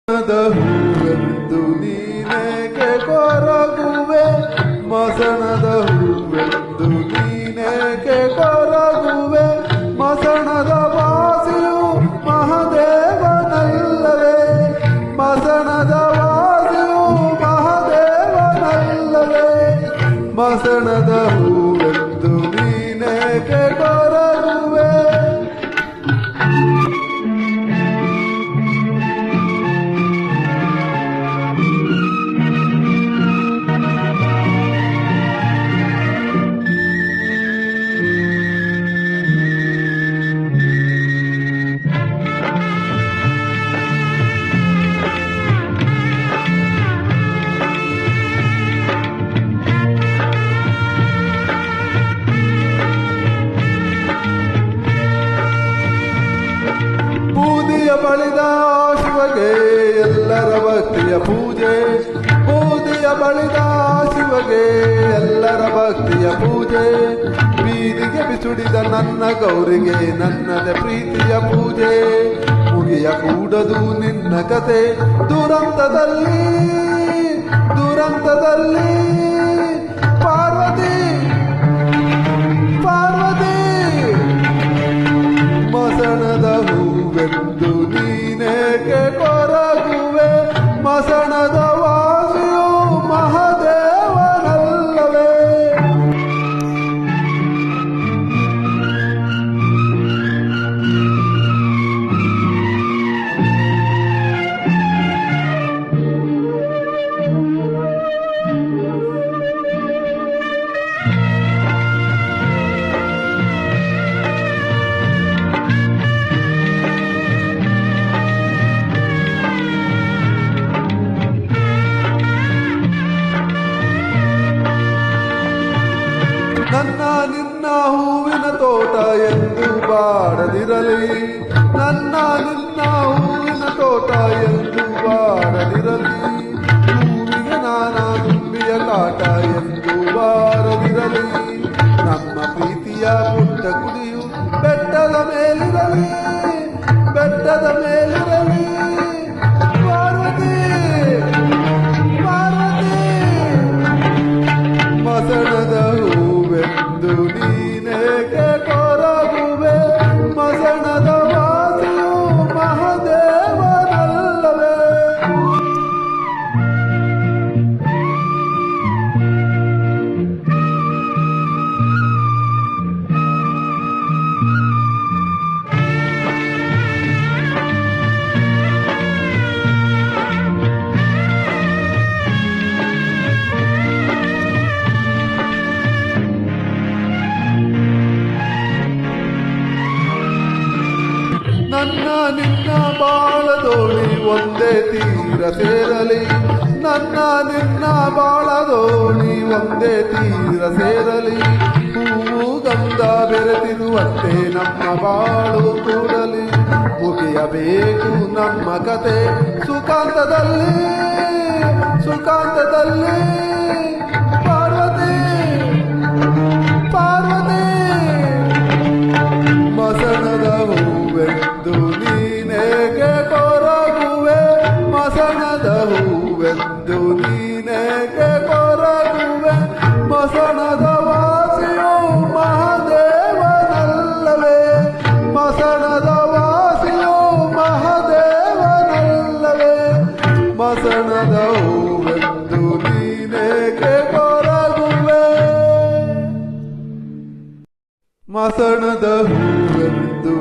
ಹೂವೆಂದು ನೀನೇಕೆ ಕೊರಗುವೆ, ಮಸಣದ ಹೂವೆಂದು ನೀನೇಕೆ ಕೊರಗುವೆ, ಮಸಣದ ವಾಸಿಯು ಮಹದೇವನಲ್ಲವೇ, ಮಸಣದ ವಾಸಿಯು ಮಹದೇವನಲ್ಲವೇ, ಮಸಣದ ಹೂವೆಂದು ನೀನೇಕೆ ಕೊರಗುವೆ. ಬೂದಿಯ ಬಳಿದ ಶಿವಗೆ ಎಲ್ಲರ ಭಕ್ತಿಯ ಪೂಜೆ, ಬೂದಿಯ ಬಳಿದ ಶಿವಗೆ ಎಲ್ಲರ ಭಕ್ತಿಯ ಪೂಜೆ, ಬೀದಿಗೆ ಬಿಸುಡಿದ ನನ್ನ ಗೌರಿಗೆ ನನ್ನದ ಪ್ರೀತಿಯ ಪೂಜೆ, ಮುಗಿಯ ಕೂಡದು ನಿನ್ನ ಕತೆ ದುರಂತದಲ್ಲಿ ದುರಂತದಲ್ಲಿ. ಪಾರ್ವತಿ ಪಾರ್ವತಿ ಮಸಣದ ಹೂವೆಂದು ನೀನೇಕೆ ಕೊರಗುವೆ, ಮಸಣದ ವಾಸಿಯು ಮಹದೇವನಲ್ಲವೇ. ನನ್ನ ನಿನ್ನ ಹೂವಿನ ತೋಟ ಎಂದು ಬಾಡದಿರಲಿ, ನನ್ನ ನಿನ್ನ ಹೂವಿನ ತೋಟ ಎಂದು ಬಾಡದಿರಲಿ, ಹೂವಿಗೆ ನಾನಾ ತುಂಬಿಯ ಕಾಟ ಎಂದು ಬಾರದಿರಲಿ, ನಮ್ಮ ಪ್ರೀತಿಯ ಪುಟ್ಟ ಕುಡಿಯು ಬೆಟ್ಟದ ಮೇಲಿರಲಿ, ಬೆಟ್ಟದ ಮೇಲಿರಲಿ. ಪಾರ್ವತಿ ಪಾರ್ವತಿ ಮಸಣದ ಹೂವೆಂದು ನೀನೇಕೆ ಕೊರಗುವೆ, ಮಸಣದ ವಾಸಿಯು ಮಹದೇವನಲ್ಲವೇ. ನನ್ನ ನಿನ್ನ ಬಾಳದೋಣಿ ಒಂದೇ ತೀರ ಸೇರಲಿ, ನನ್ನ ನಿನ್ನ ಬಾಳದೋಣಿ ಒಂದೇ ತೀರ ಸೇರಲಿ, ಹೂವು ಗಂಧ ಬೆರೆತಿರುವಂತೆ ನಮ್ಮ ಬಾಳು ಕೂಡಲಿ, ಮುಗಿಯಬೇಕು ನಮ್ಮ ಕತೆ ಸುಖಾಂತದಲ್ಲಿ ಸುಖಾಂತದಲ್ಲಿ. ಪಾರ್ವತಿ ಪಾರ್ವತಿ ಮಸಣದ ಹೂವೆಂದು ನೀನೇಕೆ ಕೊರಗುವೆ, ಮಸಣದ ಹೂವೆಂದು ನೀನೇಕೆ ಕೊರಗುವೆ, ಮಸಣದ ವಾಸಿಯು ಮಹದೇವನಲ್ಲವೇ, ಮಸಣದ ವಾಸಿಯು ಮಹದೇವನಲ್ಲವೇ, ಮಸಣದ ಹೂವೆಂದು ನೀನೇಕೆ ಕೊರಗುವೆ, ಮಸಣದ ಹೂವೆಂದು